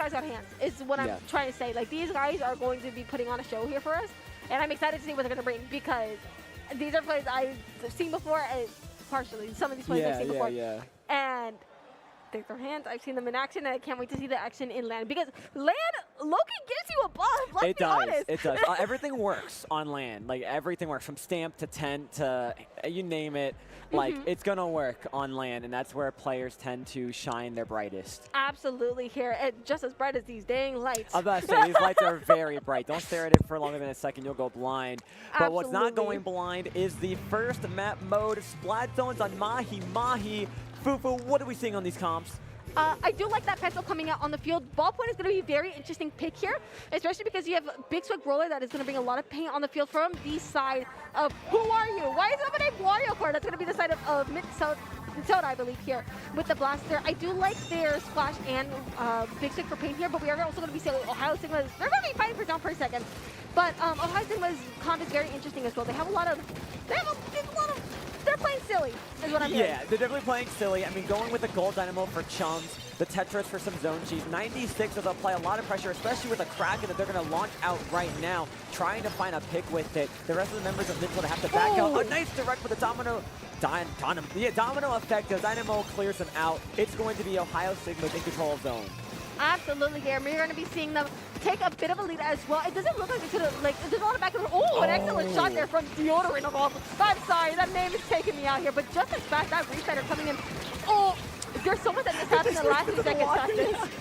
guys got hands, is what I'm trying to say. Like, these guys are going to be putting on a show here for us, and I'm excited to see what they're going to bring, because these are plays I've seen before, partially. Some of these plays I've seen before. And they throw hands. I've seen them in action, and I can't wait to see the action in land, because land, Loki gives you a buff. Let's be honest. It does. Everything works on land. Like, everything works from stamp to tent to you name it. Like, it's going to work on land, and that's where players tend to shine their brightest. Absolutely here. And just as bright as these dang lights. I was about to say, these lights are very bright. Don't stare at it for longer than a second. You'll go blind. But what's not going blind is the first map mode, Splat Zones on Mahi Mahi. Fufu, what are we seeing on these comps? I do like that pencil coming out on the field. Ballpoint is going to be a very interesting pick here, especially because you have Big Swig Roller that is going to bring a lot of paint on the field from the side of, who are you? Why is somebody named Wario Core? That's going to be the side of Mid-Soda, I believe, here with the blaster. I do like their Splash and Big Swig for paint here, but we are also going to be seeing Ohio Sigma's, they're going to be fighting for down per second. But Ohio Sigma's comp is very interesting as well. They have a lot of, they're playing silly, is what I'm hearing. Yeah, they're definitely playing silly. I mean, going with the Gold Dynamo for chums, the Tetris for some zone cheese. 96 will apply a lot of pressure, especially with a Kraken that they're going to launch out right now, trying to find a pick with it. The rest of the members of Midfield have to back out. A nice direct with the domino effect. The Dynamo clears them out. It's going to be Ohio Sigma in control of zone. Absolutely, here. We're going to be seeing them take a bit of a lead as well. It doesn't look like they could have, like, there's a lot of back and forth. Oh, an excellent shot there from Deodorant of all. I'm sorry, that name is taking me out here, but just as fast, that Riptide are coming in. Oh, there's so much that just happened in the last 2 seconds fastest.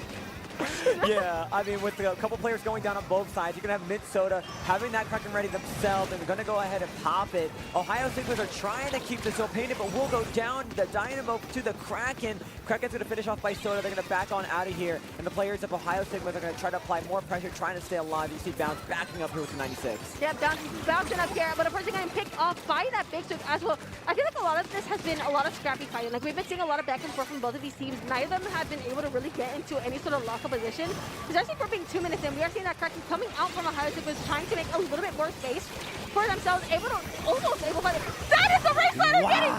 Yeah, I mean, with a couple players going down on both sides, you can have Mid-Soda having that Kraken ready themselves, and they're going to go ahead and pop it. Ohio Sigmas are trying to keep this so painted, but will go down the Dynamo to the Kraken. Kraken's going to finish off by Soda. They're going to back on out of here, and the players of Ohio Sigmas are going to try to apply more pressure, trying to stay alive. You see Bounce backing up here with the 96. Yep, bouncing up here, but unfortunately getting picked off by that Big Swig as well. I feel like a lot of this has been a lot of scrappy fighting. Like, we've been seeing a lot of back and forth from both of these teams. Neither of them have been able to really get into any sort of lock-up position. Especially for being 2 minutes in, we are seeing that Kraken coming out from Ohio Sigma, trying to make a little bit more space for themselves, almost able to fight it. That is the race ladder getting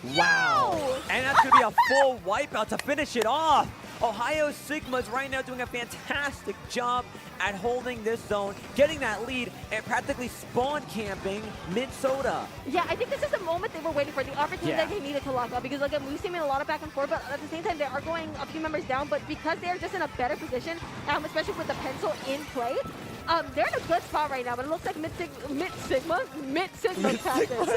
3! Wow! And that's going to be a full wipeout to finish it off. Ohio Sigma's right now doing a fantastic job at holding this zone, getting that lead, and practically spawn camping Mid-Soda. Yeah, I think this is the moment they were waiting for, the opportunity that they needed to lock up, because again, we've seen a lot of back and forth, but at the same time, they are going a few members down, but because they're just in a better position, especially with the pencil in play, they're in a good spot right now, but it looks like Mid-Sigma passes.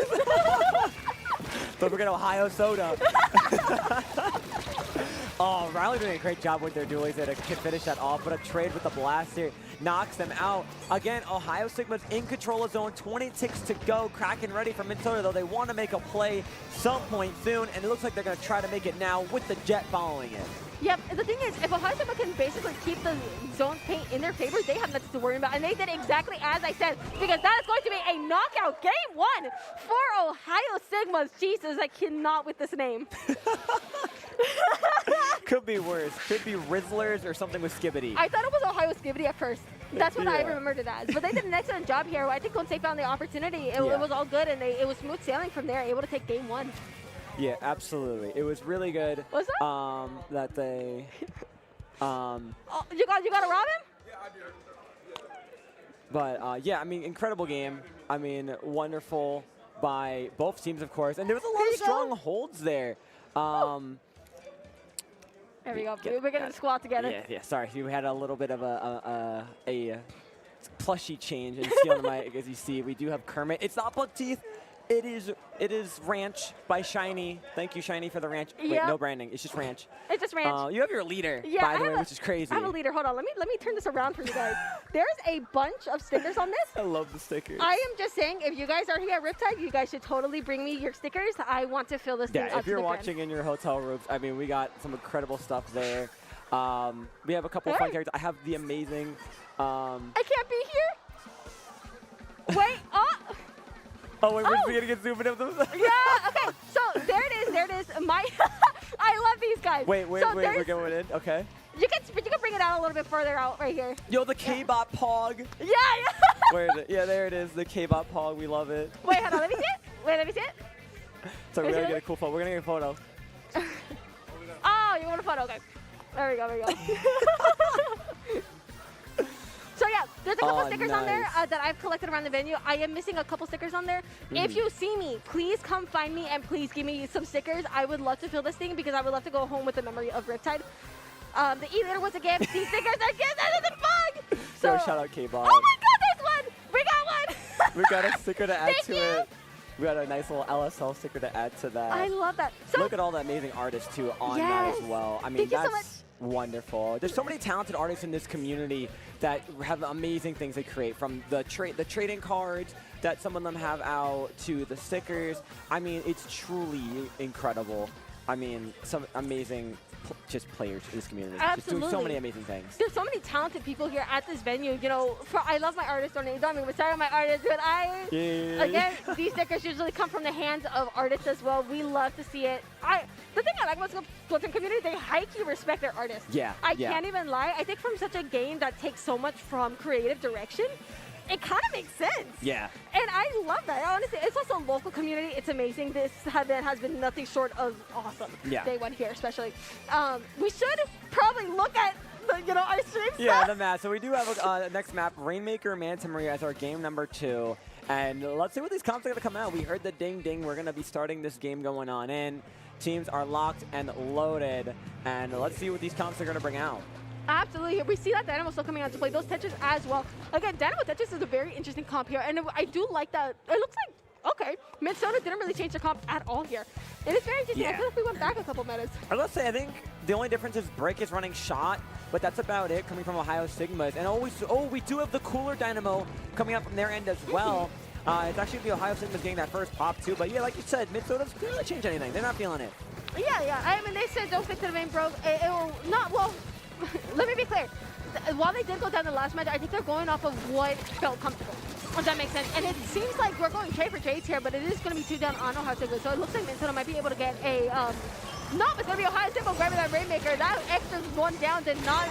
Don't forget Ohio Soda. Oh, Riley doing a great job with their duelies there to finish that off, but a trade with the blaster knocks them out. Again, Ohio Sigma's in control of zone, 20 ticks to go. Kraken ready for Mid-Soda, though they want to make a play some point soon, and it looks like they're going to try to make it now with the Jet following it. Yep, the thing is, if Ohio Sigma can basically keep the zone paint in their favor, they have nothing to worry about. And they did exactly as I said, because that is going to be a knockout game 1 for Ohio Sigmas. Jesus, I cannot with this name. Could be worse. Could be Rizzlers or something with Skibbity. I thought it was Ohio Skibbity at first. That's what I remembered it as. But they did an excellent job here. I think once they found the opportunity, it was all good, and it was smooth sailing from there, able to take game 1. Yeah, absolutely. It was really good. What's that? That they. Oh, you got to rob him? Yeah, I did. But yeah, I mean, incredible game. I mean, wonderful by both teams, of course, and there was a lot of strong holds there. There we go. We're going to squat together. Yeah. Sorry, we had a little bit of a plushy change in steel on the mic, as you see. We do have Kermit. It's not buck teeth. It is Ranch by Shiny. Thank you, Shiny, for the Ranch. Wait, no branding. It's just Ranch. It's just Ranch. You have your leader, by the way, which is crazy. I have a leader. Hold on. Let me turn this around for you guys. There's a bunch of stickers on this. I love the stickers. I am just saying, if you guys are here at Riptide, you guys should totally bring me your stickers. I want to fill this thing up. Yeah, if you're watching in your hotel rooms, I mean, we got some incredible stuff there. We have a couple of fun characters. I have the amazing. I can't be here. Wait. Oh, wait, we're going to get zoomed in. Yeah, okay. So there it is. My, I love these guys. Wait, we're going in. Okay. You can bring it out a little bit further out right here. Yo, the K-Bot Pog. Yeah. Where is it? Yeah, there it is. The K-Bot Pog. We love it. Wait, hold on. Let me see it. Let me see it. So we're going to get a cool photo. We're going to get a photo. Oh, you want a photo? Okay. There we go. There we go. So yeah, there's a couple stickers on there that I've collected around the venue. I am missing a couple stickers on there. If you see me, please come find me and please give me some stickers. I would love to fill this thing because I would love to go home with the memory of Riptide. The E-Leader was a gift. These stickers are gifts out of the bug. So shout out K-Bob. Oh my God, there's one. We got one. We got a sticker to add to it. We got a nice little LSL sticker to add to that. I love that. So look at all the amazing artists too on that as well. I mean, that's wonderful. There's so many talented artists in this community that have amazing things they create, from the trading cards that some of them have out to the stickers. I mean, it's truly incredible. I mean, some amazing just players in this community. Absolutely. Just doing so many amazing things. There's so many talented people here at this venue. You know, I love my artists. Don't get me started on my artists, but again, these stickers usually come from the hands of artists as well. We love to see it. The thing I like about the Splatoon community, they high-key respect their artists. Yeah. I can't even lie. I think from such a game that takes so much from creative direction, it kind of makes sense. Yeah. And I love that. Honestly, it's also a local community. It's amazing. This event has been nothing short of awesome. Yeah. Day one here, especially. We should probably look at our stream stuff. Yeah, the map. So we do have a next map, Rainmaker Manta Maria as our game number 2. And let's see what these comps are going to come out. We heard the ding ding. We're going to be starting this game going on in. Teams are locked and loaded. And let's see what these comps are going to bring out. Absolutely. We see that Dynamo still coming out to play those Tetris as well. Again, Dynamo Tetris is a very interesting comp here, and I do like that. It looks like, okay, Minnesota didn't really change their comp at all here. It is very interesting. I feel like we went back a couple metas. I was say, I think the only difference is Brick is running shot, but that's about it coming from Ohio Sigmas. And we do have the cooler Dynamo coming up from their end as well. It's actually the Ohio Sigmas getting that first pop too, but yeah, like you said, Minnesota's didn't really change anything. They're not feeling it. Yeah. I mean, they said don't fix the main broke. It will not, well, let me be clear. While they did go down the last match, I think they're going off of what felt comfortable. Does that make sense? And it seems like we're going trade for trades here, but it is going to be 2 down on Ohio State. So it looks like Minnesota might be able to get a, no, it's going to be Ohio State grabbing that Rainmaker. That extra 1 down did not.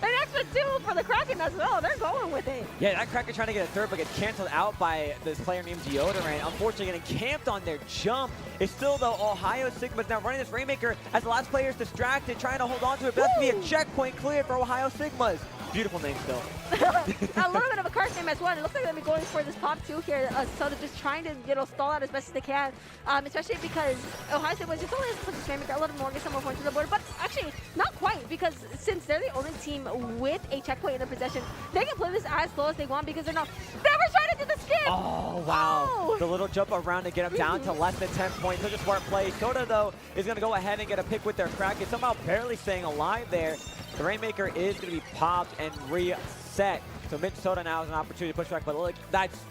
An extra 2 for the Kraken as well. They're going with it. Yeah, that Kraken trying to get a third, but gets canceled out by this player named Deodorant. Unfortunately, getting camped on their jump. It's still, though, Ohio Sigma's now running this Rainmaker as the last player is distracted, trying to hold on to it. But that's going to be a checkpoint clear for Ohio Sigmas. Beautiful name still. A little bit of a curse name as well. It looks like they're going to be going for this pop 2 here. So they're just trying to stall out as best as they can, especially because Ohio State was just only able to put this Rainmaker a little more, get some more points to the board. But actually, not quite, because since they're the only team with a checkpoint in their possession, they can play this as slow as they want because they're not. They were trying to do the skip! Oh, wow. The little jump around to get them down to less than 10 points. Such a smart play. Soda, though, is going to go ahead and get a pick with their Kraken. Somehow barely staying alive there. The Rainmaker is going to be popped and reset. So Minnesota now has an opportunity to push back, but look, that's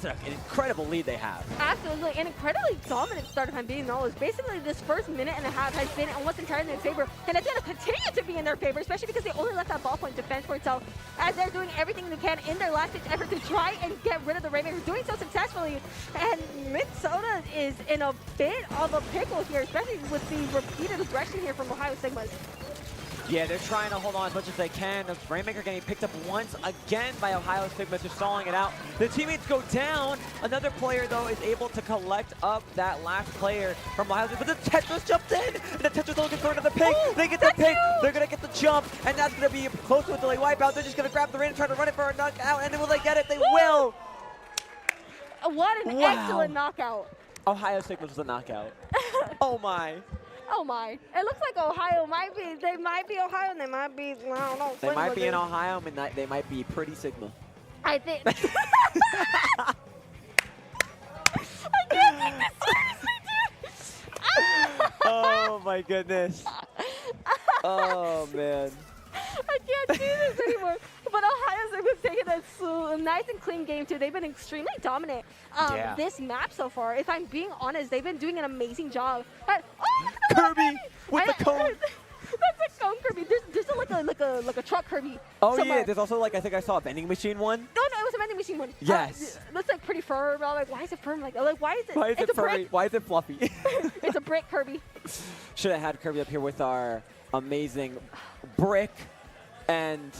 an incredible lead they have. Absolutely, an incredibly dominant start, if I'm being honest. Basically, this first minute and a half has been almost entirely in their favor, and it's going to continue to be in their favor, especially because they only left that ballpoint to fend for itself, as they're doing everything they can in their last-ditch effort to try and get rid of the Rainmaker, doing so successfully. And Minnesota is in a bit of a pickle here, especially with the repeated aggression here from Ohio Sigmas. Yeah, they're trying to hold on as much as they can. The Rainmaker getting picked up once again by Ohio Sigma, just stalling it out. The teammates go down. Another player, though, is able to collect up that last player from Ohio Sigma. But the Tetris jumps in, and the Tetris looking for another pick. They get the pick. They're going to get the jump, and that's going to be close to a delay wipeout. They're just going to grab the ring and try to run it for a knockout, and then will they get it? They will. What an excellent knockout. Ohio Sigma was a knockout. Oh, my. Oh my! It looks like Ohio might be. They might be Ohio, and they might be. I don't know. They might be in Ohio, and they might be pretty Sigma. I think. I can't take this seriously, dude. Oh my goodness. Oh man. I can't do this anymore. But Ohio Sigma's taking a nice and clean game too. They've been extremely dominant this map so far. If I'm being honest, they've been doing an amazing job. Kirby with the cone. That's a cone Kirby. There's like a truck Kirby. Oh somewhere. yeah, there's also I think I saw a vending machine one. No, it was a vending machine one. Yes. Looks like pretty firm. I'm like, why is it firm like that? Like, why is it? Why is it furry? Brick. Why is it fluffy? It's a brick Kirby. Should have had Kirby up here with our amazing brick and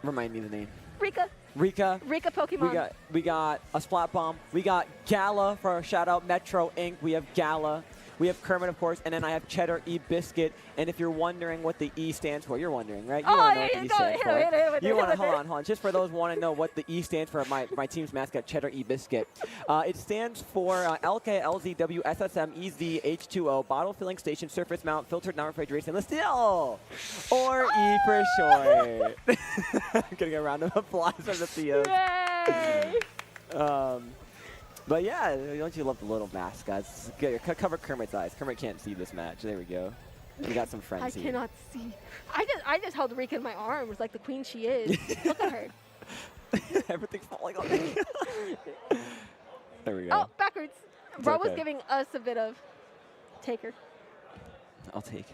remind me the name. Rika Pokemon. We got a Splat Bomb. We got Gala for our shout out Metro Inc. We have Gala. We have Kermit, of course, and then I have Cheddar E Biscuit. And if you're wondering what the E stands for, you're wondering, right? You want to know what the E stands for. You want to, hold on. Just for those who want to know what the E stands for, my team's mascot, Cheddar E Biscuit. It stands for LKLZW SSM EZ H2O, bottle filling station, surface mount, filtered non-refrigeration, stainless steel, or E for short. Getting a round of applause from the Theos. Yay! But yeah, don't you love the little mascots? Cover Kermit's eyes. Kermit can't see this match. There we go. We got some friends here. I cannot see. I just held Rika in my arms like the queen she is. Look at her. Everything's falling on me. There we go. Oh, backwards. Bro okay. was giving us a bit of taker. I'll take.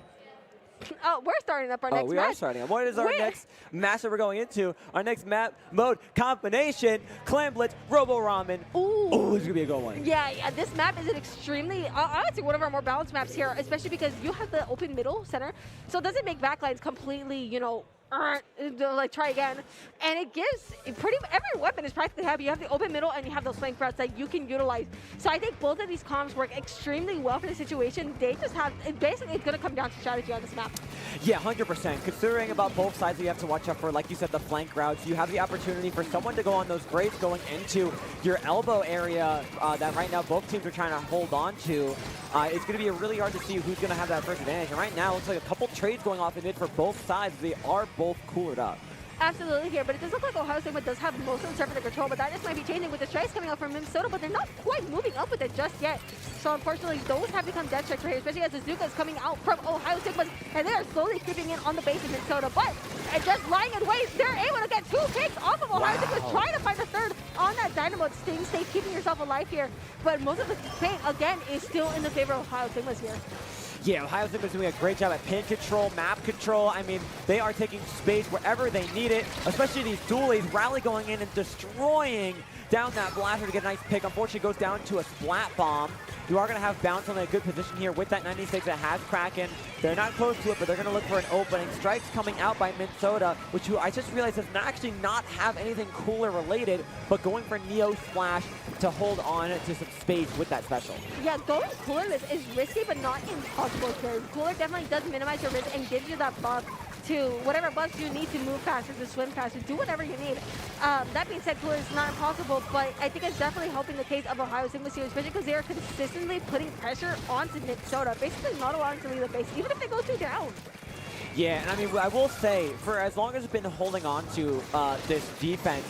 Oh, we're starting up our next match. We are starting up. What is our next match that we're going into? Our next map mode combination, Clam Blitz, Robo Ramen. Ooh. Oh, this is going to be a good one. Yeah, this map is an extremely, I would say one of our more balanced maps here, especially because you have the open middle center. So it doesn't make backlines completely, you know, like try again, and it gives every weapon is practically happy. You have the open middle and you have those flank routes that you can utilize. So I think both of these comms work extremely well for the situation. They just have basically it's going to come down to strategy on this map. Yeah, 100%. Considering about both sides, you have to watch out for, like you said, the flank routes. You have the opportunity for someone to go on those grades going into your elbow area that right now both teams are trying to hold on to. It's going to be really hard to see who's going to have that first advantage. And right now, it looks like a couple trades going off in mid for both sides. They are both coolered up. Absolutely here, but it does look like Ohio State does have most of the surface control, but that just might be changing with the strikes coming out from Minnesota, but they're not quite moving up with it just yet. So unfortunately, those have become dead strikes right here, especially as Azuka is coming out from Ohio State, and they are slowly creeping in on the base of Minnesota, but just lying in wait, they're able to get 2 picks off of Ohio State, trying to find a third on that Dynamo. Staying safe, keeping yourself alive here, but most of the pain, again, is still in the favor of Ohio Stigmas here. Yeah, Ohio State is doing a great job at pin control, map control. I mean, they are taking space wherever they need it, especially these dualies. Rally going in and destroying down that blaster to get a nice pick. Unfortunately, goes down to a splat bomb. You are going to have Bounce on a good position here with that 96 that has Kraken. They're not close to it, but they're going to look for an opening. Strikes coming out by Minnesota, which I just realized does actually not have anything cooler related, but going for Neo Splash to hold on to some space with that special. Yeah, going cooler is risky, but not impossible here. Cooler definitely does minimize your risk and gives you that buff to whatever buffs you need to move faster, to swim faster, do whatever you need. That being said, Cooler is not impossible, but I think it's definitely helping the case of Ohio State here, especially because they are consistently putting pressure onto Minnesota, basically not allowing to leave the base, even if they go 2 down. Yeah, and I mean, I will say, for as long as it's been holding on to this defense,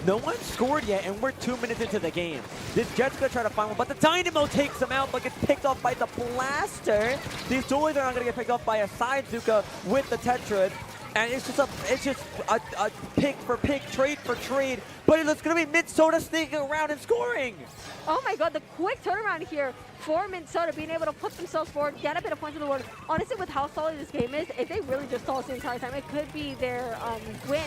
no one scored yet, and we're 2 minutes into the game. This Jet's going to try to find one, but the Dynamo takes him out, but gets picked off by the Blaster. These dualies are not going to get picked off by a side Zuka with the Tetris. And it's just a pick for pick, trade for trade. But it's going to be Minnesota sneaking around and scoring. Oh my god, the quick turnaround here for Minnesota, being able to put themselves forward, get a bit of points on the board. Honestly, with how solid this game is, if they really just stall us the entire time, it could be their win.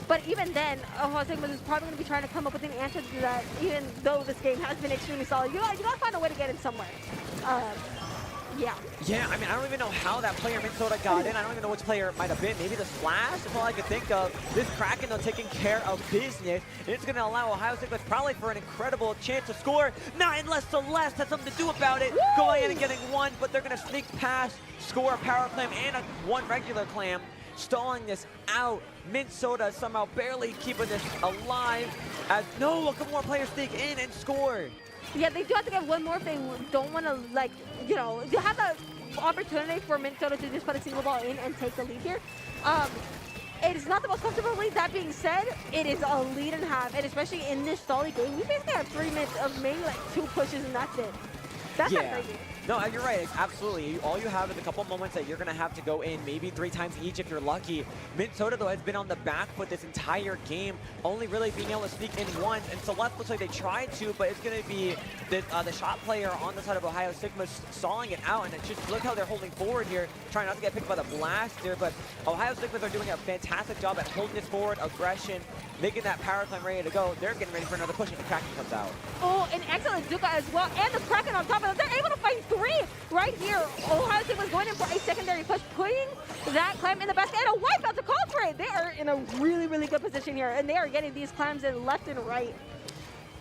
But even then, Ohio State is probably going to be trying to come up with an answer to that, even though this game has been extremely solid. You got to find a way to get in somewhere. Yeah. Yeah, I mean, I don't even know how that player Minnesota got in. I don't even know which player it might have been. Maybe the Splash is all I could think of. This Kraken, though, taking care of business. And it's going to allow Ohio State probably for an incredible chance to score. Not unless Celeste has something to do about it. Woo! Going in and getting one, but they're going to sneak past, score a power clam and one regular clam. Stalling this out. Minnesota somehow barely keeping this alive. As no, a couple more players sneak in and score. Yeah, they do have to get one more thing. Don't want to, like, you know, you have the opportunity for Minnesota to just put a single ball in and take the lead here. It is not the most comfortable lead. That being said, it is a lead and a half, and especially in this stally game, we basically have 3 minutes of maybe like 2 pushes and that's it. That's not crazy. No, you're right. Absolutely. All you have is a couple moments that you're going to have to go in, maybe 3 times each if you're lucky. Minnesota, though, has been on the back foot this entire game, only really being able to sneak in once. And Celeste looks like they tried to, but it's going to be the shot player on the side of Ohio Sigma stalling it out. And it's just look how they're holding forward here, trying not to get picked by the Blaster. But Ohio Sigmas are doing a fantastic job at holding this forward, aggression, making that power climb ready to go. They're getting ready for another push, and the Kraken comes out. Oh, an excellent Zuka as well, and the Kraken on top of them. They're able to find 3 right here. Ohio State was going in for a secondary push, putting that climb in the basket, and a wipeout to call for it. They are in a really, really good position here, and they are getting these climbs in left and right.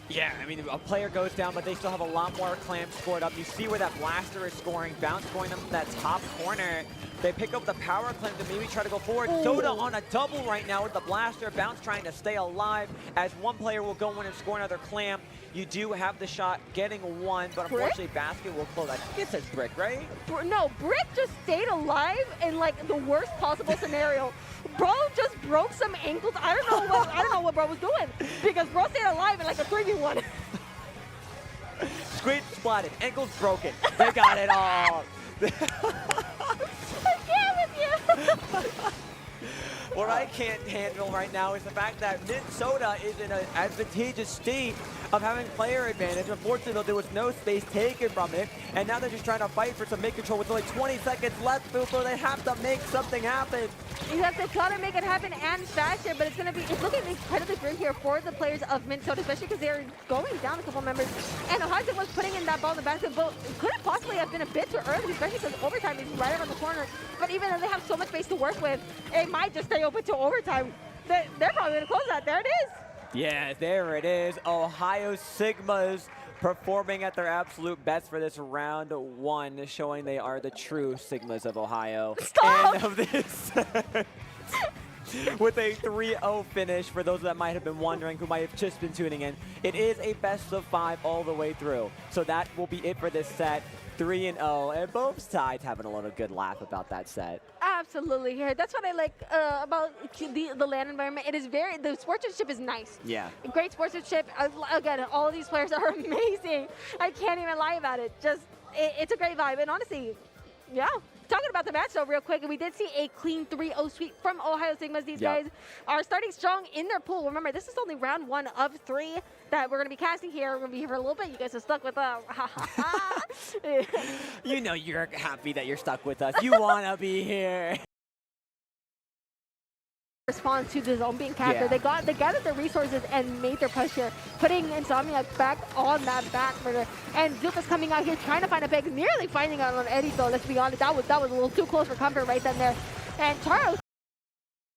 Yeah, I mean, a player goes down, but they still have a lot more clamps scored up. You see where that blaster is scoring. Bounce going them that top corner. They pick up the power clamp to maybe try to go forward. Ooh. Soda on a double right now with the blaster. Bounce trying to stay alive as one player will go in and score another clamp. You do have the shot getting one, but unfortunately Basket will close. I think it says Brick, right? No, Brick just stayed alive in like the worst possible scenario. Bro just broke some ankles. I don't know what bro was doing because bro stayed alive in like a 3v1. Squid splatted, ankles broken. They got it all. I can't with you. What I can't handle right now is the fact that Minnesota is in an advantageous state of having player advantage. Unfortunately, though, there was no space taken from it, and now they're just trying to fight for some mid control with only 20 seconds left, so they have to make something happen. Yes, they've got to make it happen and faster, but it's looking incredibly grim here for the players of Minnesota, especially because they're going down a couple members. And Ohio was putting in that ball in the basket, but could it possibly have been a bit too early, especially because overtime is right around the corner. But even though they have so much space to work with, it might just stay open to overtime. They're probably going to close that. There it is. Yeah, there it is. Ohio Sigmas performing at their absolute best for this round one, showing they are the true Sigmas of Ohio. Stop! And of this. With a 3-0 finish, for those that might have been wondering, who might have just been tuning in. It is a best of 5 all the way through. So that will be it for this set. 3-0, and both sides having a little good laugh about that set. Absolutely, here. That's what I like about the LAN environment. It is the sportsmanship is nice. Yeah. Great sportsmanship. Again, all of these players are amazing. I can't even lie about it. It's a great vibe, and honestly, yeah. Talking about the match though real quick, we did see a clean 3-0 sweep from Ohio Sigmas. These guys are starting strong in their pool. Remember, this is only round 1 of 3 that we're going to be casting here. We're going to be here for a little bit. You guys are stuck with us. You know you're happy that you're stuck with us. You want to be here. Respond to the zone being captured. They gathered their resources and made their push here, putting Insomniac back on that back burner. And Zuka's coming out here trying to find a pick, nearly finding out on Eddie though, let's be honest. That was a little too close for comfort right then there. And Charles